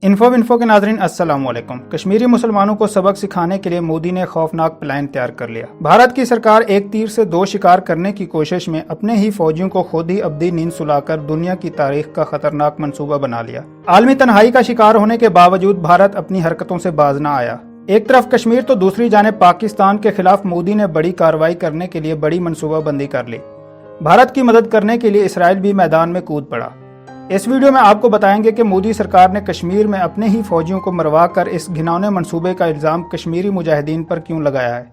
Info کے ناظرین السلام علیکم۔ کشمیری مسلمانوں کو سبق سکھانے کے لیے مودی نے خوفناک پلان تیار کر لیا۔ بھارت کی سرکار ایک تیر سے دو شکار کرنے کی کوشش میں اپنے ہی فوجیوں کو خود ہی ابدی نیند سلا کر دنیا کی تاریخ کا خطرناک منصوبہ بنا لیا۔ عالمی تنہائی کا شکار ہونے کے باوجود بھارت اپنی حرکتوں سے باز نہ آیا۔ ایک طرف کشمیر تو دوسری جانب پاکستان کے خلاف مودی نے بڑی کارروائی کرنے کے لیے بڑی منصوبہ بندی کر لی۔ بھارت کی مدد کرنے کے لیے اسرائیل بھی میدان میں کود پڑا۔ اس ویڈیو میں آپ کو بتائیں گے کہ مودی سرکار نے کشمیر میں اپنے ہی فوجیوں کو مروا کر اس گھناؤنے منصوبے کا الزام کشمیری مجاہدین پر کیوں لگایا ہے۔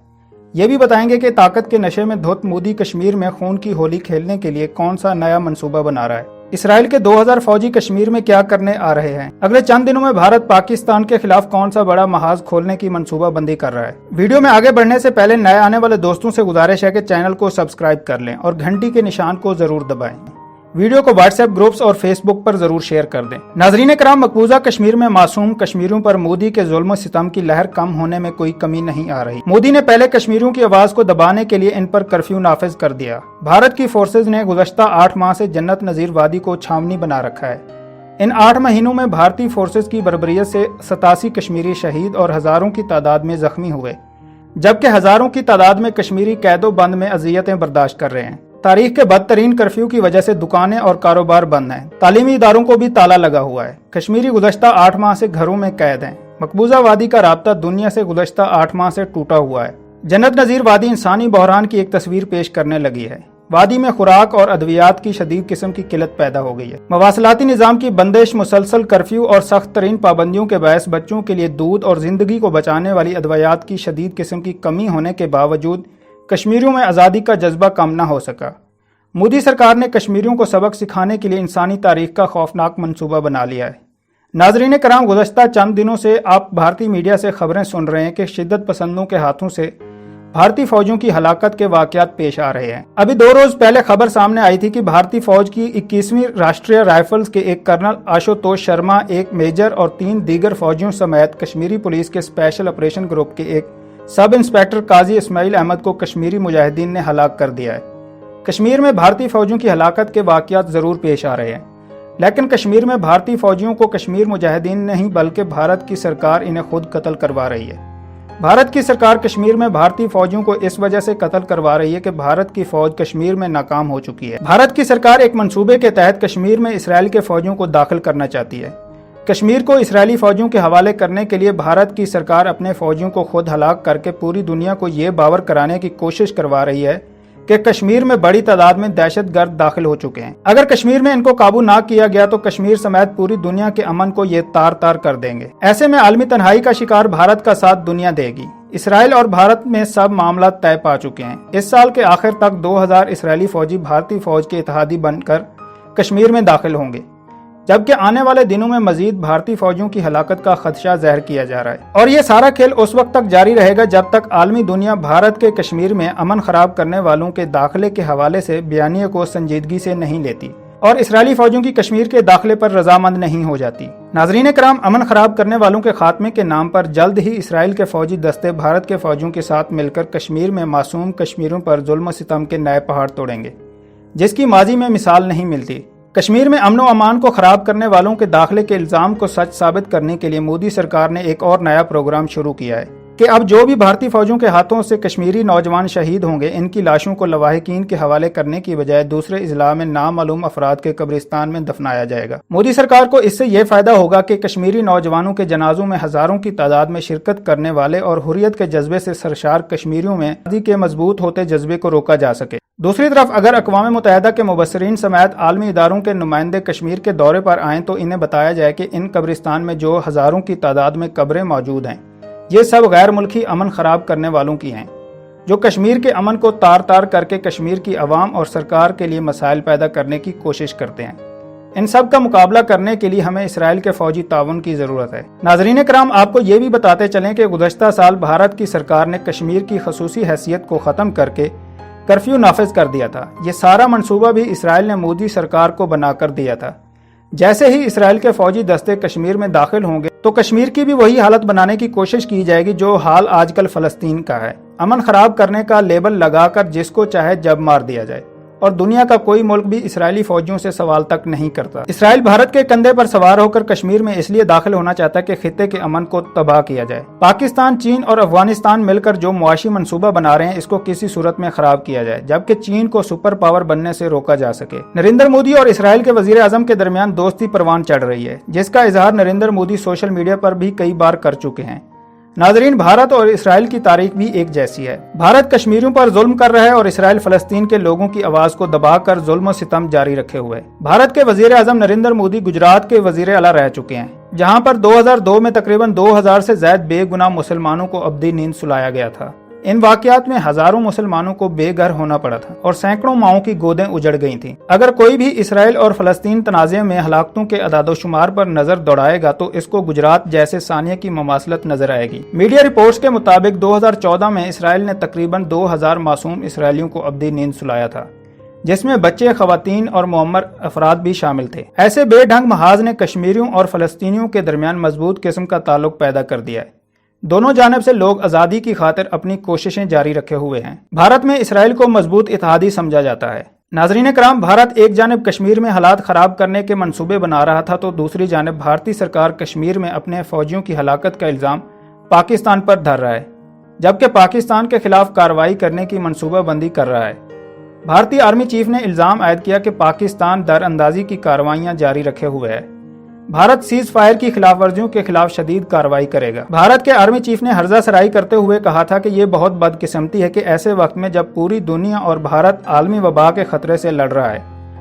یہ بھی بتائیں گے کہ طاقت کے نشے میں دھت مودی کشمیر میں خون کی ہولی کھیلنے کے لیے کون سا نیا منصوبہ بنا رہا ہے۔ اسرائیل کے 2000 فوجی کشمیر میں کیا کرنے آ رہے ہیں۔ اگلے چند دنوں میں بھارت پاکستان کے خلاف کون سا بڑا محاذ کھولنے کی منصوبہ بندی کر رہا ہے۔ ویڈیو میں آگے بڑھنے سے پہلے نئے آنے والے دوستوں سے گزارش ہے کہ چینل کو سبسکرائب کر لیں اور گھنٹی کے نشان کو ضرور دبائیں۔ ویڈیو کو واٹس ایپ گروپس اور فیس بک پر ضرور شیئر کر دیں۔ ناظرین کرام، مقبوضہ کشمیر میں معصوم کشمیریوں پر مودی کے ظلم و ستم کی لہر کم ہونے میں کوئی کمی نہیں آ رہی۔ مودی نے پہلے کشمیریوں کی آواز کو دبانے کے لیے ان پر کرفیو نافذ کر دیا۔ بھارت کی فورسز نے گزشتہ 8 ماہ سے جنت نظیر وادی کو چھاونی بنا رکھا ہے۔ ان 8 مہینوں میں بھارتی فورسز کی بربریت سے 87 کشمیری شہید اور ہزاروں کی تعداد میں زخمی ہوئے، جبکہ ہزاروں کی تعداد میں کشمیری قید و بند میں اذیتیں برداشت کر رہے ہیں۔ تاریخ کے بدترین کرفیو کی وجہ سے دکانیں اور کاروبار بند ہیں۔ تعلیمی اداروں کو بھی تالا لگا ہوا ہے۔ کشمیری گزشتہ 8 ماہ سے گھروں میں قید ہیں۔ مقبوضہ وادی کا رابطہ دنیا سے گزشتہ 8 ماہ سے ٹوٹا ہوا ہے۔ جنت نظیر وادی انسانی بحران کی ایک تصویر پیش کرنے لگی ہے۔ وادی میں خوراک اور ادویات کی شدید قسم کی قلت پیدا ہو گئی ہے۔ مواصلاتی نظام کی بندش، مسلسل کرفیو اور سخت ترین پابندیوں کے باعث بچوں کے لیے دودھ اور زندگی کو بچانے والی ادویات کی شدید قسم کی کمی ہونے کے باوجود کشمیریوں میں آزادی کا جذبہ کم نہ ہو سکا۔ مودی سرکار نے کشمیریوں کو سبق سکھانے کے لیے انسانی تاریخ کا خوفناک منصوبہ بنا لیا ہے۔ ناظرین کرام، گزشتہ چند دنوں سے آپ بھارتی میڈیا سے خبریں سن رہے ہیں کہ شدت پسندوں کے ہاتھوں سے بھارتی فوجیوں کی ہلاکت کے واقعات پیش آ رہے ہیں۔ ابھی 2 روز پہلے خبر سامنے آئی تھی کہ بھارتی فوج کی 21ویں راشٹریہ رائفلز کے ایک کرنل آشوتوش شرما، ایک میجر اور 3 دیگر فوجیوں سمیت کشمیری پولیس کے اسپیشل آپریشن گروپ کے ایک سب انسپیکٹر قاضی اسماعیل احمد کو کشمیری مجاہدین نے ہلاک کر دیا ہے۔ کشمیر میں بھارتی فوجیوں کی ہلاکت کے واقعات ضرور پیش آ رہے ہیں، لیکن کشمیر میں بھارتی فوجیوں کو کشمیر مجاہدین نہیں بلکہ بھارت کی سرکار انہیں خود قتل کروا رہی ہے۔ بھارت کی سرکار کشمیر میں بھارتی فوجیوں کو اس وجہ سے قتل کروا رہی ہے کہ بھارت کی فوج کشمیر میں ناکام ہو چکی ہے۔ بھارت کی سرکار ایک منصوبے کے تحت کشمیر میں اسرائیل کے فوجیوں کو داخل کرنا چاہتی ہے۔ کشمیر کو اسرائیلی فوجیوں کے حوالے کرنے کے لیے بھارت کی سرکار اپنے فوجیوں کو خود ہلاک کر کے پوری دنیا کو یہ باور کرانے کی کوشش کروا رہی ہے کہ کشمیر میں بڑی تعداد میں دہشت گرد داخل ہو چکے ہیں۔ اگر کشمیر میں ان کو قابو نہ کیا گیا تو کشمیر سمیت پوری دنیا کے امن کو یہ تار تار کر دیں گے۔ ایسے میں عالمی تنہائی کا شکار بھارت کا ساتھ دنیا دے گی۔ اسرائیل اور بھارت میں سب معاملات طے پا چکے ہیں۔ اس سال کے آخر تک 2000 اسرائیلی فوجی بھارتی فوج کے اتحادی بن کر کشمیر میں داخل ہوں گے، جبکہ آنے والے دنوں میں مزید بھارتی فوجیوں کی ہلاکت کا خدشہ ظاہر کیا جا رہا ہے۔ اور یہ سارا کھیل اس وقت تک جاری رہے گا جب تک عالمی دنیا بھارت کے کشمیر میں امن خراب کرنے والوں کے داخلے کے حوالے سے بیانیے کو سنجیدگی سے نہیں لیتی اور اسرائیلی فوجیوں کی کشمیر کے داخلے پر رضامند نہیں ہو جاتی۔ ناظرین کرام، امن خراب کرنے والوں کے خاتمے کے نام پر جلد ہی اسرائیل کے فوجی دستے بھارت کے فوجیوں کے ساتھ مل کر کشمیر میں معصوم کشمیریوں پر ظلم و ستم کے نئے پہاڑ توڑیں گے، جس کی ماضی میں مثال نہیں ملتی۔ کشمیر میں امن و امان کو خراب کرنے والوں کے داخلے کے الزام کو سچ ثابت کرنے کے لیے مودی سرکار نے ایک اور نیا پروگرام شروع کیا ہے کہ اب جو بھی بھارتی فوجیوں کے ہاتھوں سے کشمیری نوجوان شہید ہوں گے، ان کی لاشوں کو لواحقین کے حوالے کرنے کی بجائے دوسرے اضلاع میں نامعلوم افراد کے قبرستان میں دفنایا جائے گا۔ مودی سرکار کو اس سے یہ فائدہ ہوگا کہ کشمیری نوجوانوں کے جنازوں میں ہزاروں کی تعداد میں شرکت کرنے والے اور حریت کے جذبے سے سرشار کشمیریوں میں آزادی کے مضبوط ہوتے جذبے کو روکا جا سکے۔ دوسری طرف اگر اقوام متحدہ کے مبصرین سمیت عالمی اداروں کے نمائندے کشمیر کے دورے پر آئیں تو انہیں بتایا جائے کہ ان قبرستان میں جو ہزاروں کی تعداد میں قبریں موجود ہیں، یہ سب غیر ملکی امن خراب کرنے والوں کی ہیں، جو کشمیر کے امن کو تار تار کر کے کشمیر کی عوام اور سرکار کے لیے مسائل پیدا کرنے کی کوشش کرتے ہیں۔ ان سب کا مقابلہ کرنے کے لیے ہمیں اسرائیل کے فوجی تعاون کی ضرورت ہے۔ ناظرین کرام، آپ کو یہ بھی بتاتے چلیں کہ گزشتہ سال بھارت کی سرکار نے کشمیر کی خصوصی حیثیت کو ختم کر کے کرفیو نافذ کر دیا تھا۔ یہ سارا منصوبہ بھی اسرائیل نے مودی سرکار کو بنا کر دیا تھا۔ جیسے ہی اسرائیل کے فوجی دستے کشمیر میں داخل ہوں گے تو کشمیر کی بھی وہی حالت بنانے کی کوشش کی جائے گی جو حال آج کل فلسطین کا ہے۔ امن خراب کرنے کا لیبل لگا کر جس کو چاہے جب مار دیا جائے۔ اور دنیا کا کوئی ملک بھی اسرائیلی فوجیوں سے سوال تک نہیں کرتا۔ اسرائیل بھارت کے کندھے پر سوار ہو کر کشمیر میں اس لیے داخل ہونا چاہتا ہے کہ خطے کے امن کو تباہ کیا جائے۔ پاکستان، چین اور افغانستان مل کر جو معاشی منصوبہ بنا رہے ہیں اس کو کسی صورت میں خراب کیا جائے جبکہ چین کو سپر پاور بننے سے روکا جا سکے۔ نریندر مودی اور اسرائیل کے وزیر اعظم کے درمیان دوستی پروان چڑھ رہی ہے، جس کا اظہار نریندر مودی سوشل میڈیا پر بھی کئی بار کر چکے ہیں۔ ناظرین، بھارت اور اسرائیل کی تاریخ بھی ایک جیسی ہے۔ بھارت کشمیریوں پر ظلم کر رہا ہے اور اسرائیل فلسطین کے لوگوں کی آواز کو دبا کر ظلم و ستم جاری رکھے ہوئے۔ بھارت کے وزیر اعظم نریندر مودی گجرات کے وزیر اعلیٰ رہ چکے ہیں، جہاں پر 2002 میں تقریباً 2000 سے زائد بے گناہ مسلمانوں کو ابدی نیند سلایا گیا تھا۔ ان واقعات میں ہزاروں مسلمانوں کو بے گھر ہونا پڑا تھا اور سینکڑوں ماؤں کی گودیں اجڑ گئی تھیں۔ اگر کوئی بھی اسرائیل اور فلسطین تنازع میں ہلاکتوں کے اعداد و شمار پر نظر دوڑائے گا تو اس کو گجرات جیسے ثانیہ کی مماثلت نظر آئے گی۔ میڈیا رپورٹس کے مطابق 2014 میں اسرائیل نے تقریباً 2000 معصوم اسرائیلیوں کو ابدی نیند سلایا تھا، جس میں بچے، خواتین اور معمر افراد بھی شامل تھے۔ ایسے بے ڈھنگ محاذ نے کشمیریوں اور فلسطینیوں کے درمیان مضبوط قسم کا تعلق پیدا کر دیا ہے۔ دونوں جانب سے لوگ آزادی کی خاطر اپنی کوششیں جاری رکھے ہوئے ہیں۔ بھارت میں اسرائیل کو مضبوط اتحادی سمجھا جاتا ہے۔ ناظرین کرام، بھارت ایک جانب کشمیر میں حالات خراب کرنے کے منصوبے بنا رہا تھا تو دوسری جانب بھارتی سرکار کشمیر میں اپنے فوجیوں کی ہلاکت کا الزام پاکستان پر دھر رہا ہے، جبکہ پاکستان کے خلاف کارروائی کرنے کی منصوبہ بندی کر رہا ہے۔ بھارتی آرمی چیف نے الزام عائد کیا کہ پاکستان در اندازی کی کارروائیاں جاری رکھے ہوئے ہے۔ بھارت سیز فائر کی خلاف ورزیوں کے خلاف شدید کارروائی کرے گا۔ بھارت کے آرمی چیف نے ہرزہ سرائی کرتے ہوئے کہا تھا کہ یہ بہت بدقسمتی ہے کہ ایسے وقت میں جب پوری دنیا اور بھارت عالمی وبا کے خطرے سے لڑ رہا ہے،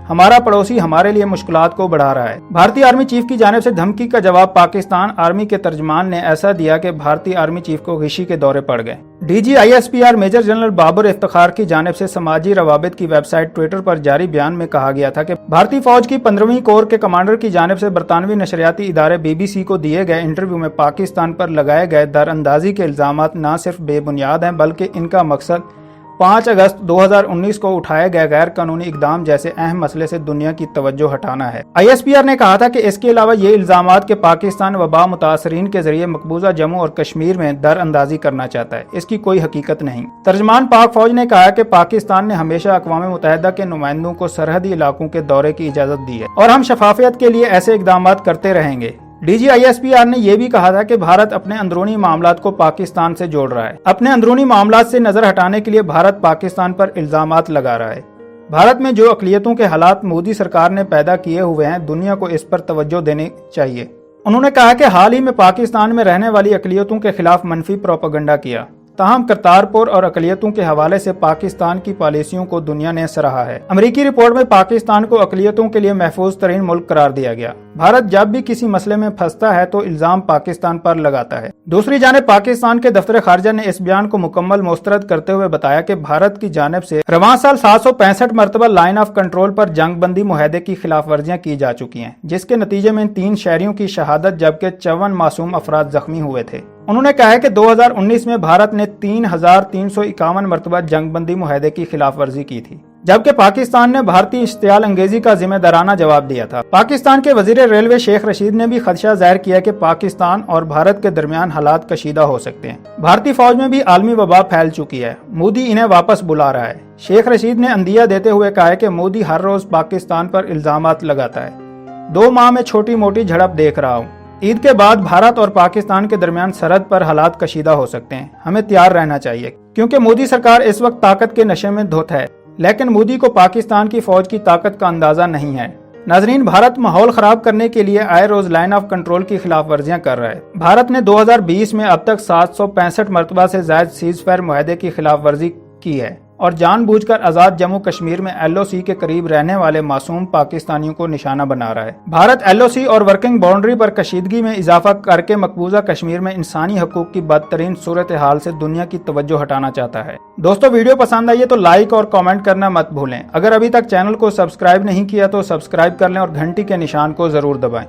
ہمارا پڑوسی ہمارے لیے مشکلات کو بڑھا رہا ہے۔ بھارتی آرمی چیف کی جانب سے دھمکی کا جواب پاکستان آرمی کے ترجمان نے ایسا دیا کہ بھارتی آرمی چیف کو غشی کے دورے پڑ گئے۔ D G I S P R major general Babar Iftikhar کی جانب سے سماجی روابط کی ویب سائٹ ٹویٹر پر جاری بیان میں کہا گیا تھا کہ بھارتی فوج کی 15ویں کور کے کمانڈر کی جانب سے برطانوی نشریاتی ادارے BBC کو دیے گئے انٹرویو میں پاکستان پر لگائے گئے در اندازی کے الزامات نہ صرف بے بنیاد ہیں بلکہ ان کا مقصد 5 اگست 2019 کو اٹھائے گئے غیر قانونی اقدام جیسے اہم مسئلے سے دنیا کی توجہ ہٹانا ہے۔ آئی ایس پی آر نے کہا تھا کہ اس کے علاوہ یہ الزامات کہ پاکستان وبا متاثرین کے ذریعے مقبوضہ جموں اور کشمیر میں در اندازی کرنا چاہتا ہے، اس کی کوئی حقیقت نہیں۔ ترجمان پاک فوج نے کہا کہ پاکستان نے ہمیشہ اقوام متحدہ کے نمائندوں کو سرحدی علاقوں کے دورے کی اجازت دی ہے اور ہم شفافیت کے لیے ایسے اقدامات کرتے رہیں گے۔ D G I S P R نے یہ بھی کہا تھا کہ بھارت اپنے اندرونی معاملات کو پاکستان سے جوڑ رہا ہے۔ اپنے اندرونی معاملات سے نظر ہٹانے کے لیے بھارت پاکستان پر الزامات لگا رہا ہے۔ بھارت میں جو اقلیتوں کے حالات مودی سرکار نے پیدا کیے ہوئے ہیں، دنیا کو اس پر توجہ دینی چاہیے۔ انہوں نے کہا کہ حال ہی میں پاکستان میں رہنے والی اقلیتوں کے خلاف منفی پروپیگنڈا کیا، تاہم کرتارپور اور اقلیتوں کے حوالے سے پاکستان کی پالیسیوں کو دنیا نے سراہا ہے۔ امریکی رپورٹ میں پاکستان کو اقلیتوں کے لیے محفوظ ترین ملک قرار دیا گیا۔ بھارت جب بھی کسی مسئلے میں پھنستا ہے تو الزام پاکستان پر لگاتا ہے۔ دوسری جانب پاکستان کے دفتر خارجہ نے اس بیان کو مکمل مسترد کرتے ہوئے بتایا کہ بھارت کی جانب سے رواں سال 765 مرتبہ لائن آف کنٹرول پر جنگ بندی معاہدے کی خلاف ورزیاں کی جا چکی ہیں، جس کے نتیجے میں 3 شہریوں کی شہادت جبکہ 54 معصوم افراد زخمی ہوئے تھے۔ انہوں نے کہا کہ 2019 میں بھارت نے 3351 مرتبہ جنگ بندی معاہدے کی خلاف ورزی کی تھی، جبکہ پاکستان نے بھارتی اشتعال انگیزی کا ذمہ دارانہ جواب دیا تھا۔ پاکستان کے وزیر ریلوے شیخ رشید نے بھی خدشہ ظاہر کیا کہ پاکستان اور بھارت کے درمیان حالات کشیدہ ہو سکتے ہیں۔ بھارتی فوج میں بھی عالمی وبا پھیل چکی ہے، مودی انہیں واپس بلا رہا ہے۔ شیخ رشید نے عندیہ دیتے ہوئے کہا کہ مودی ہر روز پاکستان پر الزامات لگاتا ہے۔ 2 ماہ میں چھوٹی موٹی جھڑپ دیکھ رہا ہوں۔ عید کے بعد بھارت اور پاکستان کے درمیان سرحد پر حالات کشیدہ ہو سکتے ہیں، ہمیں تیار رہنا چاہیے کیونکہ مودی سرکار اس وقت طاقت کے نشے میں دھت ہے، لیکن مودی کو پاکستان کی فوج کی طاقت کا اندازہ نہیں ہے۔ ناظرین، بھارت ماحول خراب کرنے کے لیے آئے روز لائن آف کنٹرول کی خلاف ورزیاں کر رہا ہے۔ بھارت نے 2020 میں اب تک 765 مرتبہ سے زائد سیز فائر معاہدے کی خلاف ورزی کی ہے اور جان بوجھ کر آزاد جموں کشمیر میں LOC کے قریب رہنے والے معصوم پاکستانیوں کو نشانہ بنا رہا ہے۔ بھارت LOC اور ورکنگ باؤنڈری پر کشیدگی میں اضافہ کر کے مقبوضہ کشمیر میں انسانی حقوق کی بدترین صورتحال سے دنیا کی توجہ ہٹانا چاہتا ہے۔ دوستو، ویڈیو پسند آئی ہے تو لائک اور کامنٹ کرنا مت بھولیں۔ اگر ابھی تک چینل کو سبسکرائب نہیں کیا تو سبسکرائب کر لیں اور گھنٹی کے نشان کو ضرور دبائیں۔